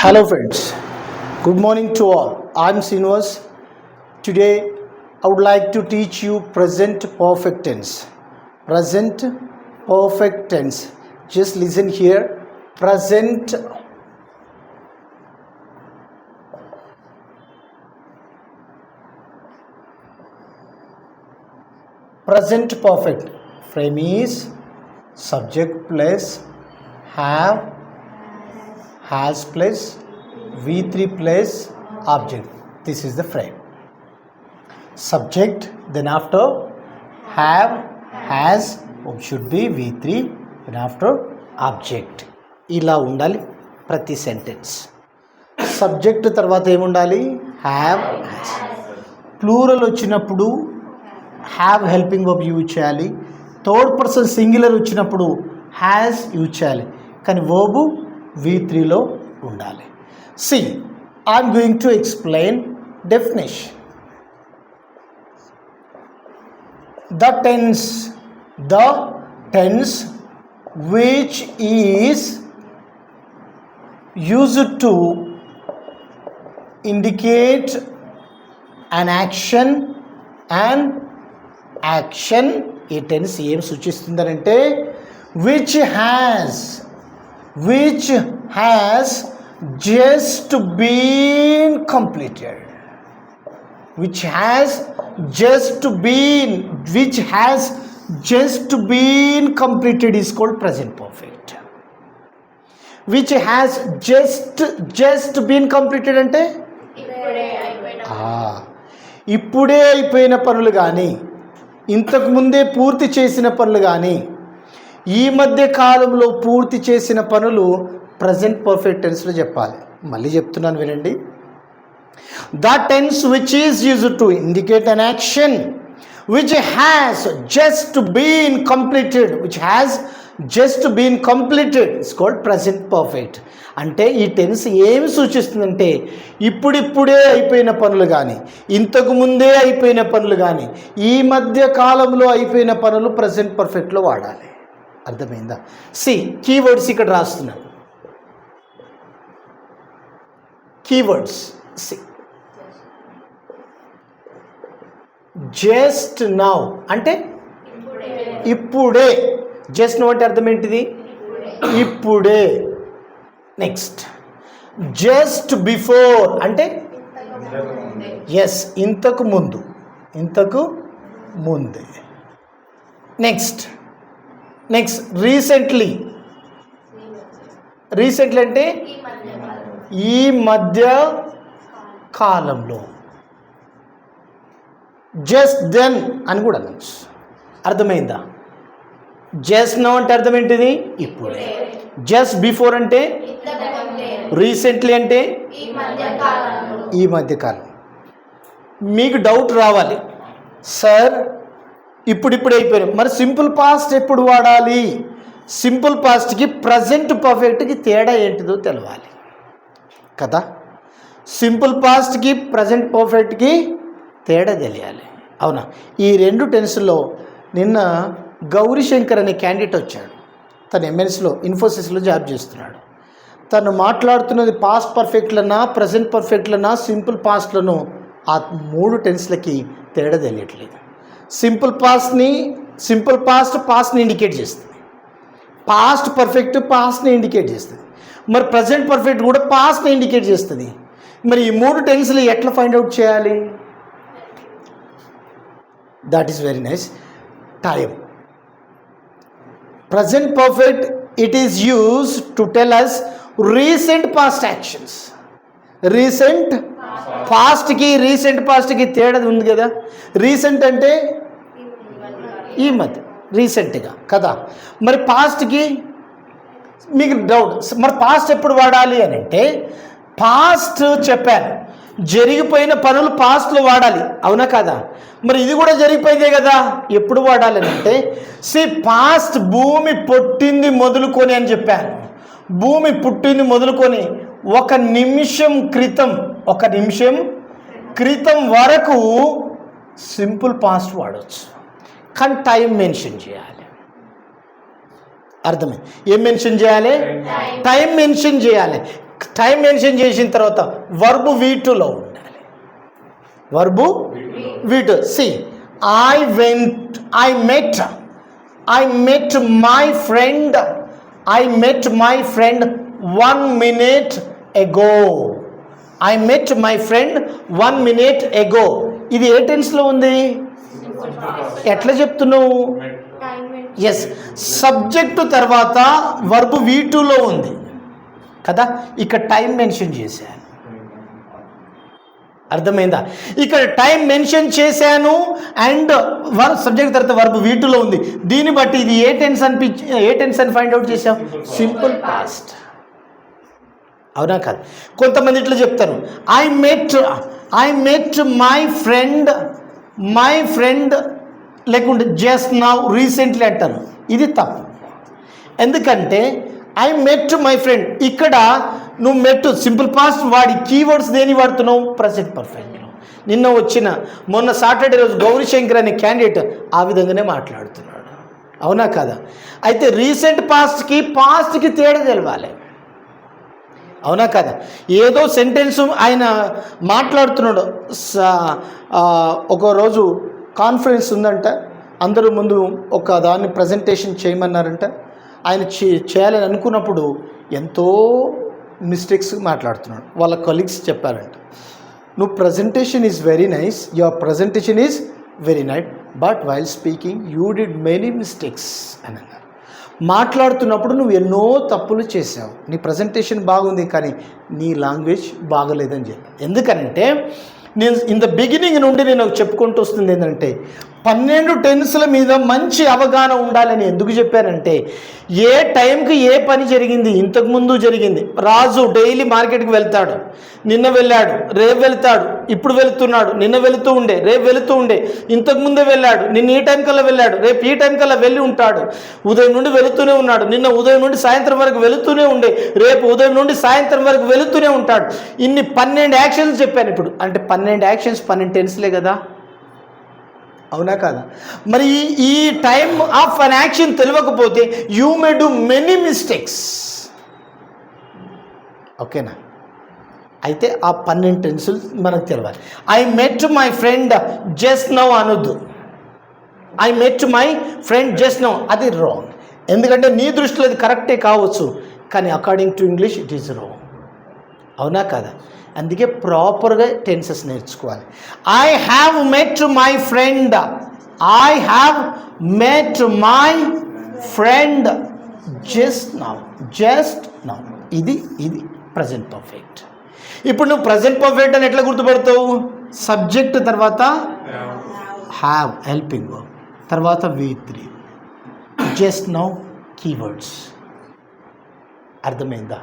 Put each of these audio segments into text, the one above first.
Hello friends, good morning to all. I am Srinivas. Today I would like to teach you present perfect tense. Present perfect tense. Just listen here. Present perfect. Frame is subject plus have, has plus V3 plus object. This is the frame. Subject, then after have, has should be V3, then after object. ఇలా ఉండాలి ప్రతి sentence. Subject తర్వాత ఏముండాలి? Have, has. Plural వచ్చినప్పుడు have helping verb use చేయాలి. Third person singular వచ్చినప్పుడు has use చేయాలి. కానీ వర్బ్ V3లో ఉండాలి. See, I am going to explain definition. The tense which is used to indicate an action and action, ఈ tense ఏం సూచిస్తుందంటే which has just been completed. Which has just been completed is called present perfect. Which has just been completed అంటే ఇప్పుడే అయిపోయిన పనులు కానీ, ఇంతకుముందే పూర్తి చేసిన పనులు కానీ, ఈ మధ్య కాలంలో పూర్తి చేసిన పనులు ప్రజెంట్ పర్ఫెక్ట్ టెన్స్లో చెప్పాలి. మళ్ళీ చెప్తున్నాను వినండి. The tense which is used to indicate an action which has just been completed, it's called present perfect. అంటే ఈ టెన్స్ ఏమి సూచిస్తుందంటే ఇప్పుడిప్పుడే అయిపోయిన పనులు కానీ, ఇంతకుముందే అయిపోయిన పనులు కానీ, ఈ మధ్య కాలంలో అయిపోయిన పనులు ప్రజెంట్ పర్ఫెక్ట్లో వాడాలి. అర్థమైందా? కీవర్డ్స్ ఇక్కడ రాస్తున్నాను. కీవర్డ్స్ జస్ట్ నౌ అంటే ఇప్పుడే. జస్ట్ నౌ అంటే అర్థం ఏంటిది? ఇప్పుడే. నెక్స్ట్ జస్ట్ బిఫోర్ అంటే ఎస్, ఇంతకు ముందే. నెక్స్ట్ రీసెంట్లీ అంటే ఈ మధ్య కాలంలో. జస్ట్ దెన్ అని కూడా అనొచ్చు. అర్థమైందా? జస్ట్ నౌ అంటే అర్థం ఏంటిది? ఇప్పుడే. జస్ట్ బిఫోర్ అంటే రీసెంట్లీ అంటే ఈ మధ్యకాలం. మీకు డౌట్ రావాలి, సార్ ఇప్పుడిప్పుడే అయిపోయారు, మరి సింపుల్ పాస్ట్ ఎప్పుడు వాడాలి? సింపుల్ పాస్ట్కి ప్రజెంట్ పర్ఫెక్ట్కి తేడా ఏంటిదో తెలవాలి కదా. సింపుల్ పాస్ట్కి ప్రజెంట్ పర్ఫెక్ట్కి తేడా తెలియాలి, అవునా? ఈ రెండు టెన్స్లో నిన్న గౌరీశంకర్ అనే క్యాండిడేట్ వచ్చాడు. తను ఎంఎన్సీలో ఇన్ఫోసిస్లో జాబ్ చేస్తున్నాడు. తను మాట్లాడుతున్నది పాస్ట్ పర్ఫెక్ట్లనా, ప్రజెంట్ పర్ఫెక్ట్లనా, సింపుల్ పాస్ట్లను, ఆ మూడు టెన్స్లకి తేడా తెలియట్లేదు. సింపుల్ పాస్ట్ని ఇండికేట్ చేస్తుంది, పాస్ట్ పర్ఫెక్ట్ పాస్ట్ని ఇండికేట్ చేస్తుంది, మరి ప్రజెంట్ పర్ఫెక్ట్ కూడా పాస్ట్ని ఇండికేట్ చేస్తుంది. మరి ఈ మూడు టెన్స్లు ఎట్లా ఫైండ్ అవుట్ చేయాలి? That is very nice. Time. Present perfect it is use to tell us recent past actions. Recent పాస్ట్కి తేడా ఉంది కదా. రీసెంట్ అంటే ఈ మధ్య, రీసెంట్గా కదా. మరి పాస్ట్కి మీకు డౌట్, మరి పాస్ట్ ఎప్పుడు వాడాలి అని అంటే, పాస్ట్ చెప్పాను, జరిగిపోయిన పనులు పాస్ట్లో వాడాలి, అవునా కదా? మరి ఇది కూడా జరిగిపోయిందే కదా, ఎప్పుడు వాడాలి అని అంటే, పాస్ట్ భూమి పుట్టింది మొదలుకొని అని చెప్పాను. భూమి పుట్టింది మొదలుకొని ఒక నిమిషం క్రితం వరకు సింపుల్ పాస్ట్ వాడవచ్చు, కానీ టైం మెన్షన్ చేయాలి. అర్థమైంది? ఏం మెన్షన్ చేయాలి? టైం మెన్షన్ చేయాలి. టైం మెన్షన్ చేసిన తర్వాత వర్బ్ V2లో ఉండాలి. Verb V2. See I met my friend 1 minute ago. I met my friend 1 minute ago. ఇది ఏ టెన్స్లో ఉంది? ఎట్లా చెప్తున్నావు? ఎస్, సబ్జెక్టు తర్వాత వర్బ్ V2లో ఉంది కదా. ఇక్కడ టైం మెన్షన్ చేశాను, అర్థమైందా? ఇక్కడ టైం మెన్షన్ చేశాను అండ్ సబ్జెక్ట్ తర్వాత వర్బ్ V2లో ఉంది. దీన్ని బట్టి ఇది ఏ టెన్స్ అని ఫైండ్ అవుట్ చేసాం? Simple past. అవునా కాదు? కొంతమంది ఇట్లా చెప్తారు, ఐ మెట్ మై ఫ్రెండ్ లేకుంటే జస్ట్ నౌ రీసెంట్లీ అంటారు. ఇది తప్పు. ఎందుకంటే ఐ మెట్ మై ఫ్రెండ్, ఇక్కడ నువ్వు మెట్టు సింపుల్ పాస్ట్ వాడి కీవర్డ్స్ దేని వాడుతున్నావు? ప్రెజెంట్ పర్ఫెక్ట్లో. మొన్న సాటర్డే రోజు గౌరీశంకర్ అనే క్యాండిడేట్ ఆ విధంగానే మాట్లాడుతున్నాడు. అవునా కదా? అయితే రీసెంట్ పాస్ట్కి తేడా తెలవాలి. అవునా కదా? ఏదో సెంటెన్స్ ఆయన మాట్లాడుతున్నాడు. ఒక రోజు కాన్ఫరెన్స్ ఉందంట, అందరూ ముందు ఒక దాన్ని ప్రజెంటేషన్ చేయమన్నారంట. ఆయన చేయాలని అనుకున్నప్పుడు ఎంతో మిస్టేక్స్ మాట్లాడుతున్నాడు. వాళ్ళ కొలీగ్స్ చెప్పారంట, నువ్వు presentation is very nice, your presentation is very nice, but while speaking you did many mistakes అని అన్నారు. మాట్లాడుతున్నప్పుడు నువ్వు ఎన్నో తప్పులు చేసావు, నీ ప్రజెంటేషన్ బాగుంది కానీ నీ లాంగ్వేజ్ బాగలేదని చెప్పి. ఎందుకంటే నేను ఇన్ ద బిగినింగ్ నుండి నేను చెప్పుకుంటూ వస్తుంది ఏంటంటే 12 టెన్స్ల మీద మంచి అవగాహన ఉండాలని ఎందుకు చెప్పానంటే, ఏ టైంకి ఏ పని జరిగింది, ఇంతకుముందు జరిగింది. రాజు డైలీ మార్కెట్కి వెళ్తాడు, నిన్న వెళ్ళాడు, రేపు వెళ్తాడు, ఇప్పుడు వెళుతున్నాడు, నిన్న వెళుతూ ఉండే, రేపు వెళుతూ ఉండే, ఇంతకుముందే వెళ్ళాడు, నిన్న ఈ టైం కల్లా వెళ్ళాడు, రేపు ఈ టైం కల్లా వెళ్ళి ఉంటాడు, ఉదయం నుండి వెళుతూనే ఉన్నాడు, నిన్న ఉదయం నుండి సాయంత్రం వరకు వెళుతూనే ఉండే, రేపు ఉదయం నుండి సాయంత్రం వరకు వెళుతూనే ఉంటాడు. ఇన్ని 12 యాక్షన్స్ చెప్పాను. ఇప్పుడు అంటే 12 యాక్షన్స్ 12 టెన్స్లే కదా. అవునా కాదా? మరి ఈ టైమ్ ఆఫ్ అన్ యాక్షన్ తెలియకపోతే you may do many mistakes. ఓకేనా? అయితే ఆ 12 టెన్సులు మనకు తెలియాలి. I met my friend just now అనొద్దు. I met my friend just now, అది రాంగ్. ఎందుకంటే నీ దృష్టిలో అది కరెక్టే కావచ్చు, కానీ according to English it is wrong. అవునా కాదా? అందుకే ప్రాపర్గా టెన్సెస్ నేర్చుకోవాలి. I have met my friend just now. ఇది ప్రజెంట్ పర్ఫెక్ట్. ఇప్పుడు నువ్వు ప్రజెంట్ పర్ఫెక్ట్ అని ఎట్లా గుర్తుపడతావు? సబ్జెక్ట్ తర్వాత హ్యావ్ హెల్పింగ్ వర్బ్, తర్వాత V3, జస్ట్ నౌ కీవర్డ్స్. అర్థమైంది?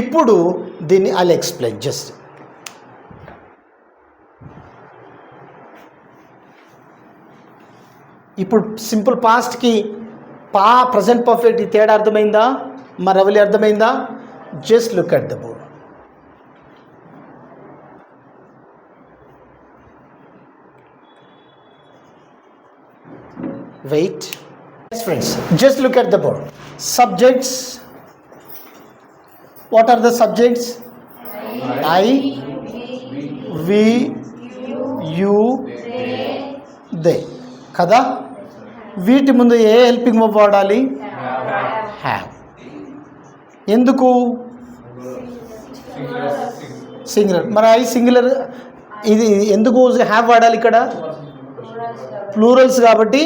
ఇప్పుడు దీన్ని ఐ ఎక్స్ప్లెయిన్ జస్ట్. ఇప్పుడు సింపుల్ పాస్ట్కి ప్రజెంట్ పర్ఫెక్ట్ తేడా అర్థమైందా? మరి రవలి అర్థమైందా? Just look at the board. Wait friends, just look at the board. Subjects. What are the subjects? I, we, you, they. కదా? వీటి ముందు ఏ హెల్పింగ్ వర్బ్ వాడాలి? హ్యావ్. ఎందుకు? సింగులర్. మరి ఐ సింగులర్, ఇది ఎందుకు హ్యావ్ వాడాలి? ఇక్కడ ప్లూరల్స్ కాబట్టి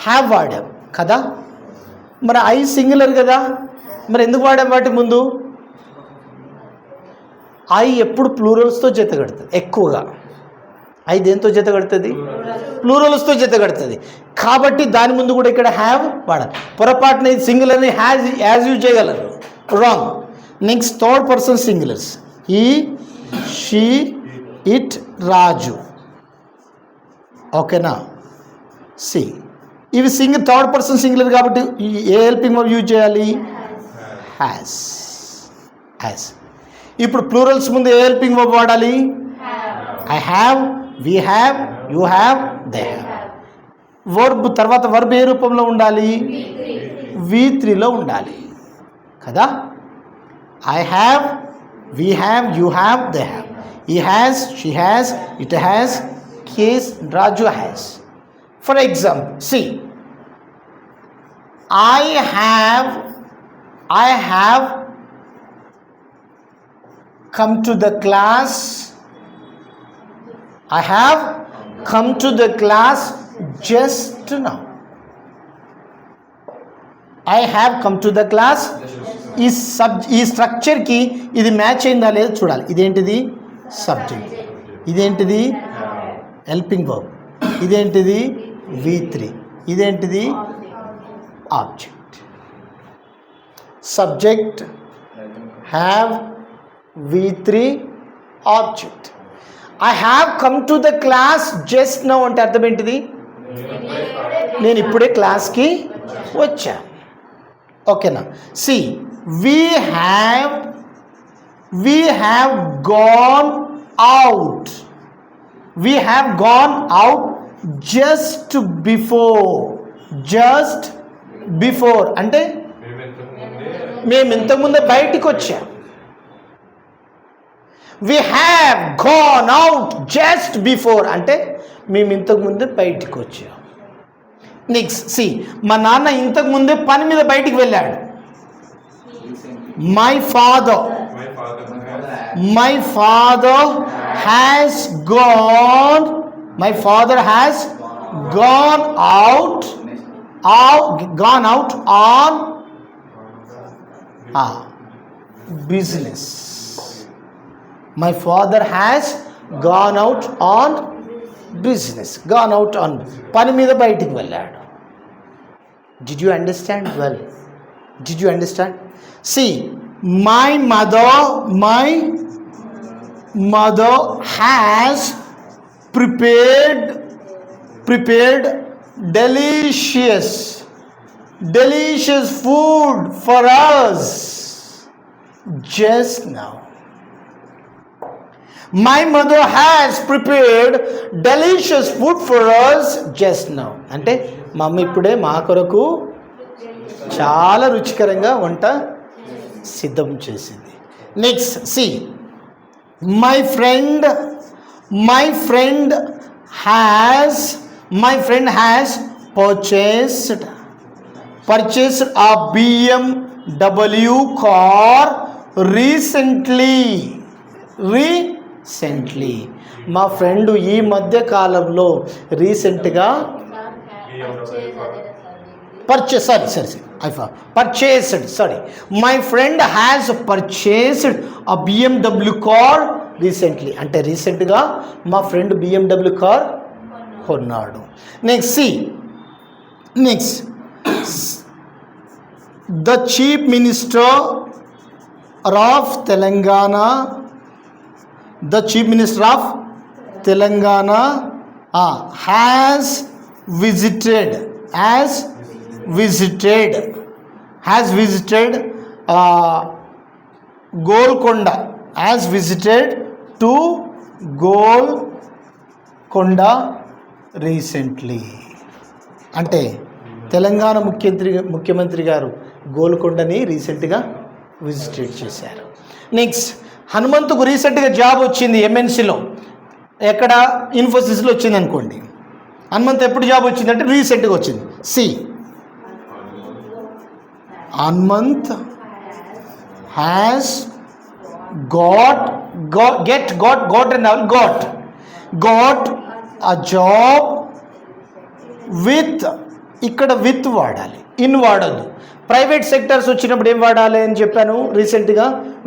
హ్యావ్ వాడాం కదా. మరి ఐ సింగులర్ కదా, మరి ఎందుకు వాడాం వాటి ముందు? ఐ ఎప్పుడు ప్లూరల్స్తో జత కడుతుంది ఎక్కువగా. ఐ దేంతో జత కడుతుంది? ప్లూరల్స్తో జత కడుతుంది. కాబట్టి దాని ముందు కూడా ఇక్కడ హ్యావ్ వాడాలి. పొరపాటున ఇది సింగులర్ని యాజ్ యూజ్ చేయగలరు, wrong. Next third person singulars. He, she, it, Raju. ఓకేనా? సి ఇవి థర్డ్ పర్సన్ సింగులర్ కాబట్టి ఏ హెల్పింగ్ వర్బ్ యూజ్ చేయాలి? హ్యాస్. ఇప్పుడు ప్లూరల్స్ ముందు ఏ హెల్పింగ్ వర్బ్ వాడాలి? I have, we have, you have, they have. Verb తర్వాత వర్బ్ ఏ రూపంలో ఉండాలి? V3లో ఉండాలి కదా. I have, we have, you have, they have. He has, she has, it has, he is, Raju has. For example, see, I have come to the class. I have come to the class just now. I have come to the class. ఈ స్ట్రక్చర్కి ఇది match అయిందా లేదో చూడాలి. ఇదేంటిది? Subject. ఇదేంటిది? Helping verb. ఇదేంటిది? V3. ఇదేంటిది? Object. Subject, have, V3, object. I have come to the class just now అంటే అర్థం ఏంటిది? నేను ఇప్పుడే క్లాస్కి వచ్చా. ఓకేనా? See, we have gone out. We have gone out just before అంటే మేము ఇంతకుముందే బయటికి వచ్చాం. We have gone out just before అంటే మేము ఇంతకుముందే బయటికి వచ్చాం. నెక్స్ట్ సి, మా నాన్న ఇంతకుముందే పని మీద బయటికి వెళ్ళాడు. My father has gone out on business. My father has gone out on business. Gone out on పని మీద బయటికి వెళ్ళాడు. Did you understand well? Did you understand? See, my mother has prepared delicious food for us just now. My mother has prepared delicious food for us just now. అంటే mummy ఇప్పుడే మా కొరకు చాలా రుచికరంగా వంట సిద్ధం చేసింది. Next see, my friend has purchased a BMW car recently. మా ఫ్రెండ్ ఈ మధ్య కాలంలో రీసెంట్గా My friend has purchased a BMW car recently. అంటే రీసెంట్గా మా ఫ్రెండ్ BMW కార్ కొన్నాడు. Next see, the chief minister of Telangana has visited Golconda. Has visited to Golconda recently. అంటే తెలంగాణ ముఖ్యమంత్రి గారు గోల్కొండని రీసెంట్గా విజిట్ చేశారు. నెక్స్ట్, హనుమంతుకు రీసెంట్గా జాబ్ వచ్చింది MNCలో. ఎక్కడ? ఇన్ఫోసిస్లో వచ్చింది అనుకోండి. హనుమంత్ ఎప్పుడు జాబ్ వచ్చిందంటే రీసెంట్గా వచ్చింది. See, Hanumanth has got a job with, ఇక్కడ విత్ వాడాలి, ఇన్ వాడద్దు. ప్రైవేట్ సెక్టర్స్ వచ్చినప్పుడు ఏం వాడాలి అని చెప్పాను? రీసెంట్గా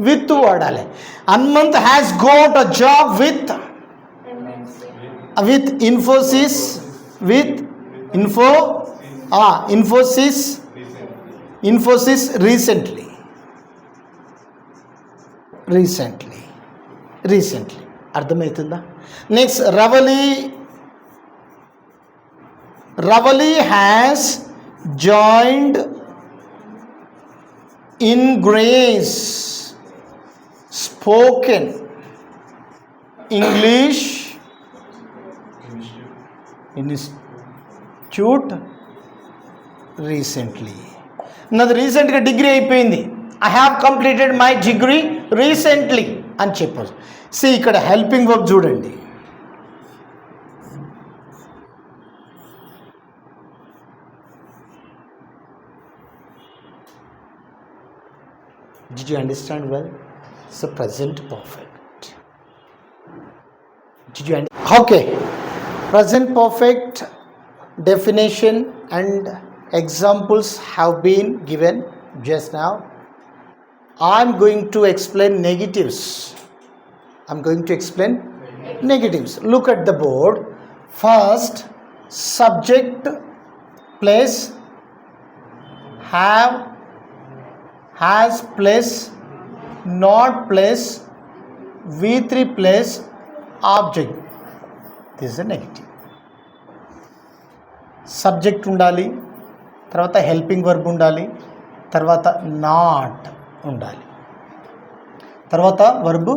విత్ వాడాలి. Hanumanth has got a job with Infosys, Infosys recently. అర్థమవుతుందా? Next, Ravali has joined in Grace spoken English institute recently. నాది రీసెంట్గా డిగ్రీ అయిపోయింది. I have completed my degree recently అని చెప్పారు. ఇక్కడ హెల్పింగ్ వర్బ్ చూడండి. Did you understand well? It's a present perfect. Did you understand? Okay. Present perfect definition and examples have been given just now. I'm going to explain negatives. Look at the board. First, subject place have, has place, not place, V3 place, object. This is a negative. Subject ఉండాలి, తర్వాత helping verb ఉండాలి, తర్వాత not ఉండాలి, తర్వాత verb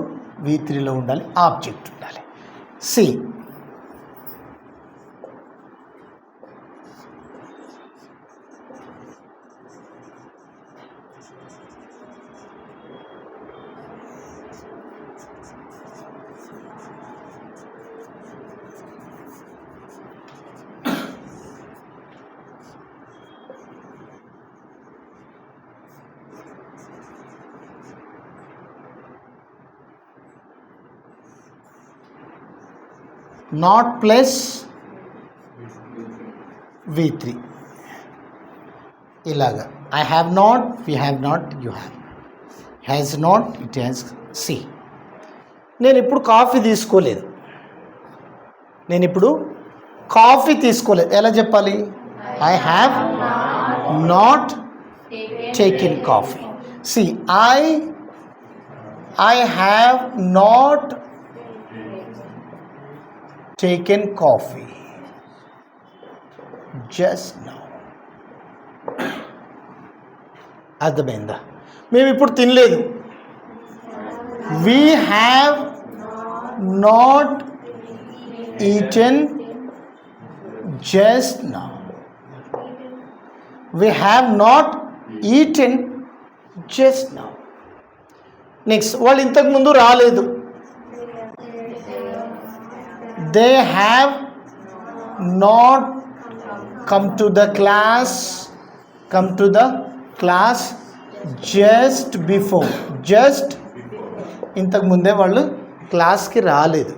V3లో ఉండాలి, object ఉండాలి. C not plus V3 ఇలాగా. I have not, we have not, you have, has not, it has. See నేను ఇప్పుడు కాఫీ తీసుకోలేదు. ఎలా చెప్పాలి? I have not taken coffee. See I have not taken coffee just now. అర్థమైందా? మేము ఇప్పుడు తినలేదు. We have not eaten just now. We have not eaten just now. Next, వాళ్ళు ఇంతకు ముందు రాలేదు. They have not come to the class just before. ఇంతకు ముందే వాళ్ళు క్లాస్కి రాలేదు.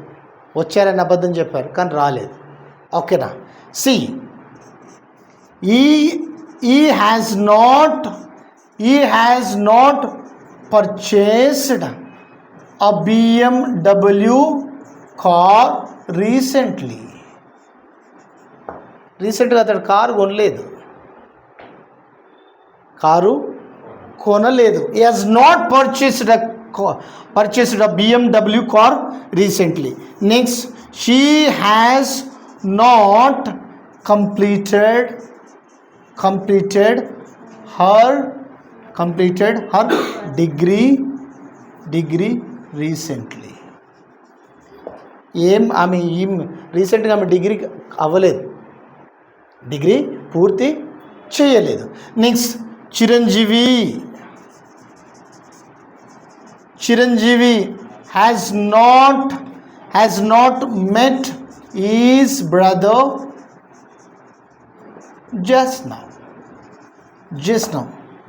వచ్చారని అబద్ధం చెప్పారు కానీ రాలేదు. ఓకేనా? See he has not purchased a BMW car రీసెంట్గా అతడు కారు కొనలేదు. He has not purchased a BMW car recently. Next, she has not completed her degree recently. ఆమె రీసెంట్గా ఆమె డిగ్రీ అవ్వలేదు, డిగ్రీ పూర్తి చేయలేదు. Next, Chiranjeevi has not met is brother just now.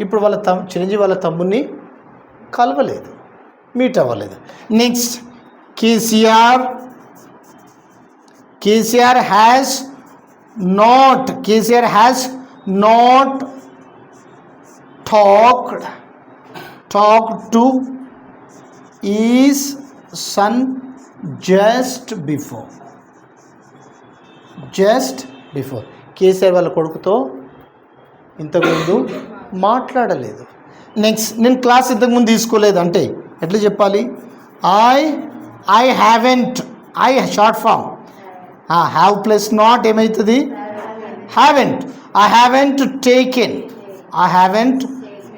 ఇప్పుడు చిరంజీవి వాళ్ళ తమ్ముని కలవలేదు, మీట్ అవ్వలేదు. Next, KCR has not talked to his son just before. KCR వాళ్ళ కొడుకుతో ఇంతకుముందు మాట్లాడలేదు. నెక్స్ట్, నేను క్లాస్ ఇంతకుముందు తీసుకోలేదు అంటే ఎట్లా చెప్పాలి? I haven't, I short form. Have plus not ఏమవుతుంది? Haven't. I haven't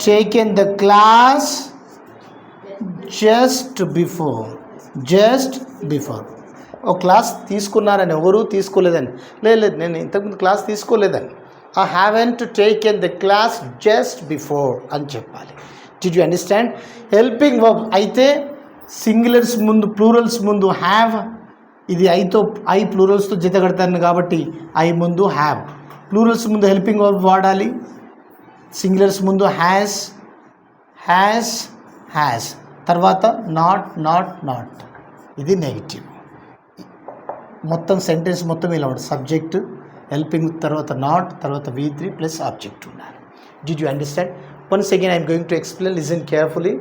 taken the class just before. Oh class తీసుకున్నారని, ఎవరు తీసుకోలేదని. లేదు, నేను ఇంతకుముందు క్లాస్ తీసుకోలేదని. I haven't taken the class just before అని చెప్పాలి. Did you understand? Helping verb అయితే సింగులర్స్ ముందు ప్లూరల్స్ ముందు హ్యావ్, ఇది ఐ ప్లూరల్స్తో జత కడతాను కాబట్టి ఐ ముందు హ్యావ్, ప్లూరల్స్ ముందు హెల్పింగ్ వర్బ్ వాడాలి, సింగులర్స్ ముందు హ్యాస్, తర్వాత నాట్, ఇది నెగిటివ్. మొత్తం సెంటెన్స్ మొత్తం ఇలా ఉంటుంది. సబ్జెక్ట్, హెల్పింగ్, తర్వాత నాట్, తర్వాత V3 ప్లస్ ఆబ్జెక్ట్ ఉండాలి. Did you understand? Once again I'm going to explain, listen carefully.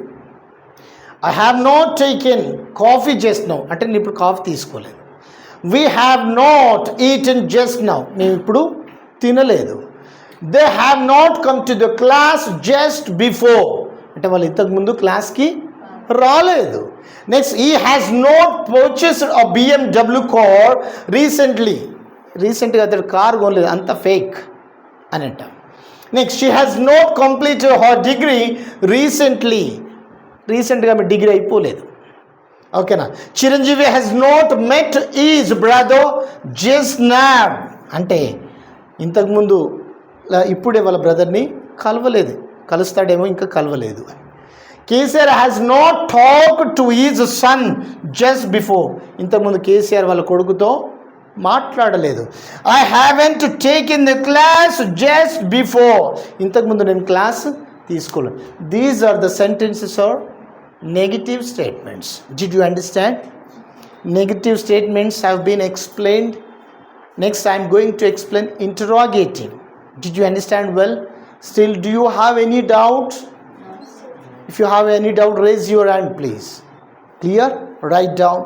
I have not taken coffee just now, అంటే నేను ఇప్పుడు కాఫీ తీసుకోలేదు. We have not eaten just now, నేను ఇప్పుడు తినలేదు. They have not come to the class just before, అంటే వాళ్ళు ఇంతకుముందు క్లాస్కి రాలేదు. నెక్స్ట్, ఈ has not purchased a BMW car రీసెంట్గా అతడు కార్ కొనలేదు, అంత ఫేక్ అని అంటాం. Next, she has not completed her degree రీసెంట్గా మీ డిగ్రీ అయిపోలేదు. ఓకేనా? Chiranjeevi has not met is brother just now, అంటే ఇంతకుముందు ఇప్పుడే వాళ్ళ బ్రదర్ని కలవలేదు, కలుస్తాడేమో ఇంకా కలవలేదు. KCR has not talk to is son just before, ఇంతకుముందు కేసీఆర్ వాళ్ళ కొడుకుతో మాట్లాడలేదు. I haven't taken the class just before, ఇంతకుముందు నేను క్లాస్ తీసుకోలేదు. These are the sentences are negative statements. Did you understand? Negative statements have been explained. Next I am going to explain interrogative. Did you understand well? Still, do you have any doubt? If you have any doubt, raise your hand please. Clear? Write down.